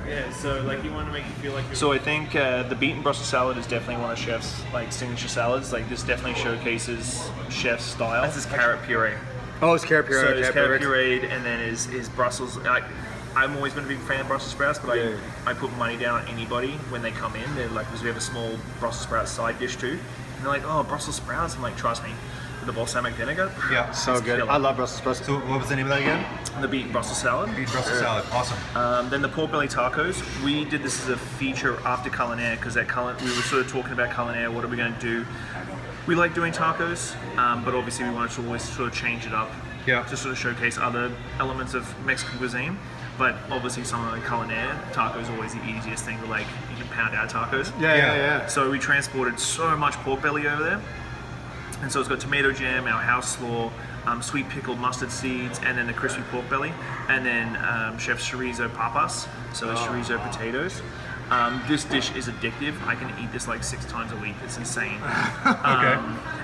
Yeah, so like you want to make you feel like. So I think the Beet and Brussels salad is definitely one of chef's like signature salads. Like this definitely showcases chef's style. That's his carrot puree. Oh, it's carrot puree. So it's carrot pureed, and then is Brussels. I'm always been a big fan of Brussels sprouts, but I put money down on anybody when they come in. They're like, because we have a small Brussels sprout side dish too, and they're like, oh, Brussels sprouts. I'm like, trust me, with the balsamic vinegar. Yeah, so good. Killer. I love Brussels sprouts. So what was the name of that again? The Beet and Brussels salad. Beet Brussels salad, awesome. Then the pork belly tacos. We did this as a feature after Culinaire because we were sort of talking about Culinaire. What are we going to do? We like doing tacos, but obviously we wanted to always sort of change it up. Yeah. To sort of showcase other elements of Mexican cuisine. But obviously something like Culinaire, taco is always the easiest thing to like, you can pound out tacos. Yeah. So we transported so much pork belly over there. And so it's got tomato jam, our house slaw, sweet pickled mustard seeds, and then the crispy pork belly. And then chef's chorizo papas, so it's chorizo potatoes. This dish is addictive. I can eat this like 6 times a week. It's insane. Okay.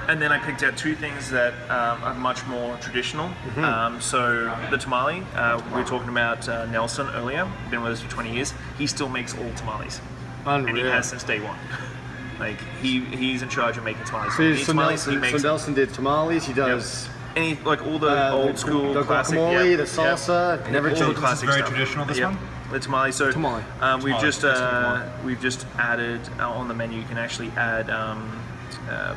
And then I picked out 2 things that are much more traditional. So the tamale, we were talking about Nelson earlier, been with us for 20 years. He still makes all tamales. Unreal. And he has since day one. Like he's in charge of making tamales. So Nelson did tamales, he does... Any like all the old school the classic, guacamole, the salsa, never all the changed. classic Very stuff. traditional, this one? The tamale. So Tamale. We've just added on the menu. You can actually add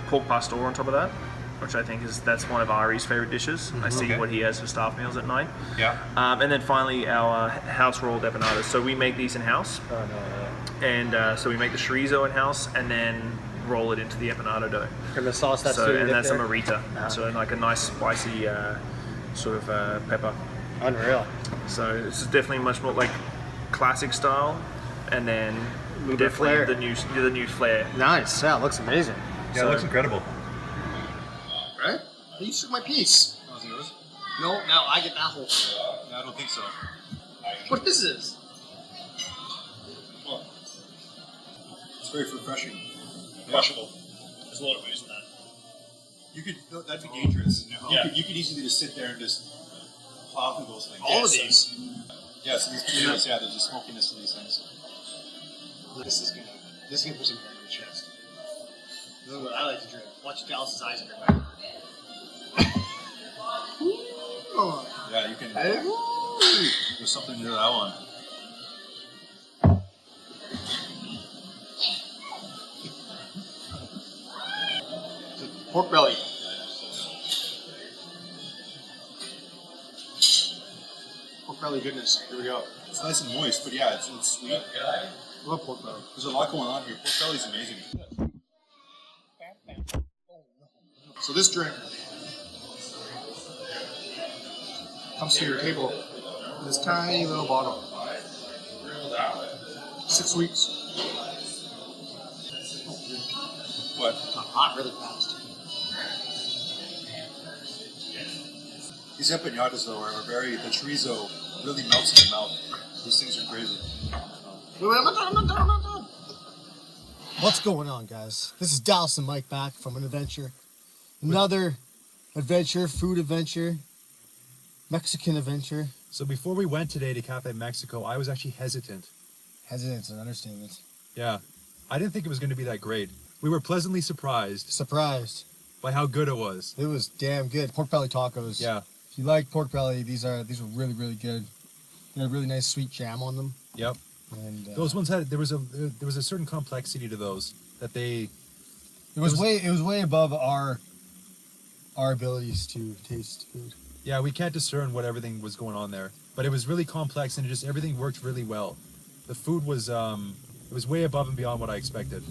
pork pastor on top of that, which I think that's one of Ari's favorite dishes. I see what he has for staff meals at night. Yeah. And then finally our house rolled empanadas. So we make these in house. And so we make the chorizo in house and then roll it into the empanada dough. And the sauce that's and that's a marita. So like a nice spicy sort of pepper. Unreal. So it's definitely much more like classic style, and then bit flair. definitely the new flair. Nice. Yeah, it looks amazing. Yeah, it looks incredible. Right? You took my piece. Oh, is it yours? No, now I get that whole. No, I don't think so. What this is? Well, it's very refreshing. Crushable. There's a lot of booze in that. You could, that'd be dangerous. Yeah. You could easily just sit there and just plow through those things. All of these. Yeah, so these potatoes, there's just smokiness to these things. This is gonna put some hair in your chest. This is what I like to drink. Watch Dallas's eyes in your mouth. Yeah, you can. There's something to that one. Pork belly. Pork belly goodness. Here we go. It's nice and moist, but yeah, it's sweet. I love pork belly. There's a lot going on here. Pork belly's amazing. So this drink comes to your table in this tiny little bottle. 6 weeks. What? Got hot really fast. These empanadas, though, are very, the chorizo really melts in your mouth. These things are crazy. Wait, I'm not done. What's going on, guys? This is Dallas and Mike back from an adventure. Another adventure, food adventure, Mexican adventure. So before we went today to Cafe Mexico, I was actually hesitant. Hesitant's an understatement. Yeah. I didn't think it was going to be that great. We were pleasantly surprised Surprised. by how good it was. It was damn good. Pork belly tacos. Yeah. If you like pork belly, these were really, really good. They had a really nice sweet jam on them. Yep. And Those ones had there was a certain complexity to those that they it was way above our abilities to taste food. yeah, we can't discern what everything was going on there. But it was really complex and everything worked really well. The food was it was way above and beyond what I expected.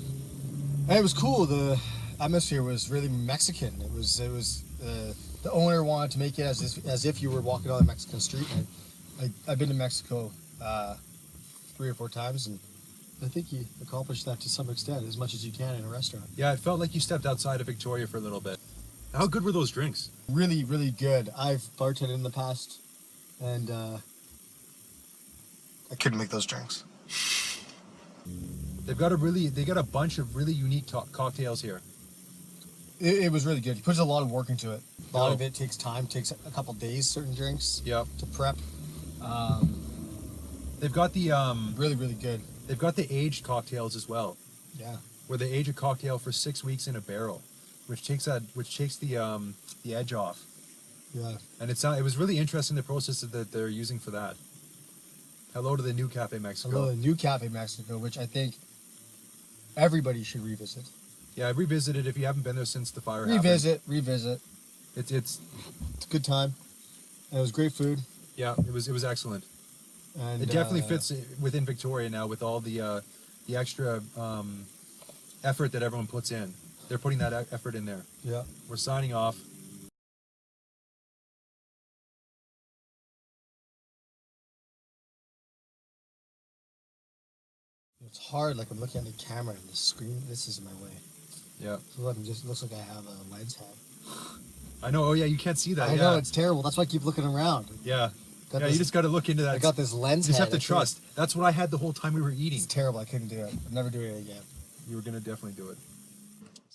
And it was cool. The atmosphere was really Mexican. It was the owner wanted to make it as if you were walking on a Mexican street. And I've been to Mexico 3 or 4 times, and I think he accomplished that to some extent, as much as you can in a restaurant. Yeah, it felt like you stepped outside of Victoria for a little bit. How good were those drinks? Really, really good. I've bartended in the past, and I couldn't make those drinks. They got a bunch of really unique cocktails here. It was really good. He puts a lot of work into it. A lot of it takes time, takes a couple days, certain drinks. Yep. To prep. But it was really good. It was really good. He puts a lot of work into it. A lot of it takes time, takes a couple days, certain drinks. A lot of it takes a couple days, certain drinks. To prep. He puts a lot of work into it. A lot of it takes time, takes a couple days, certain drinks. To prep. They've got the Really, really good. they've got the aged cocktails as well, Yeah. where they age a cocktail for 6 weeks in a barrel, which takes the edge off. Yeah. And it was really interesting the process that they're using for that. Hello to the new Cafe Mexico. Hello, the new Cafe Mexico, which I think everybody should revisit. Yeah, I revisited if you haven't been there since the fire happened. Revisit. It's It's a good time. And it was great food. yeah, it was excellent. And It definitely fits within Victoria now with all the extra effort that everyone puts in. They're putting that effort in there. Yeah. We're signing off. It's hard, like I'm looking at the camera and the screen. This is my way. Yeah. So look, it just looks like I have a lens head. I know. Oh yeah, you can't see that. I yeah. know, it's terrible. That's why I keep looking around. Yeah. Got Yeah, this- you just got to look into that. I got this lens You just head. have to I can't- trust. That's what I had the whole time we were eating. It's terrible. I couldn't do it. I'm never doing it again. You were gonna definitely do it.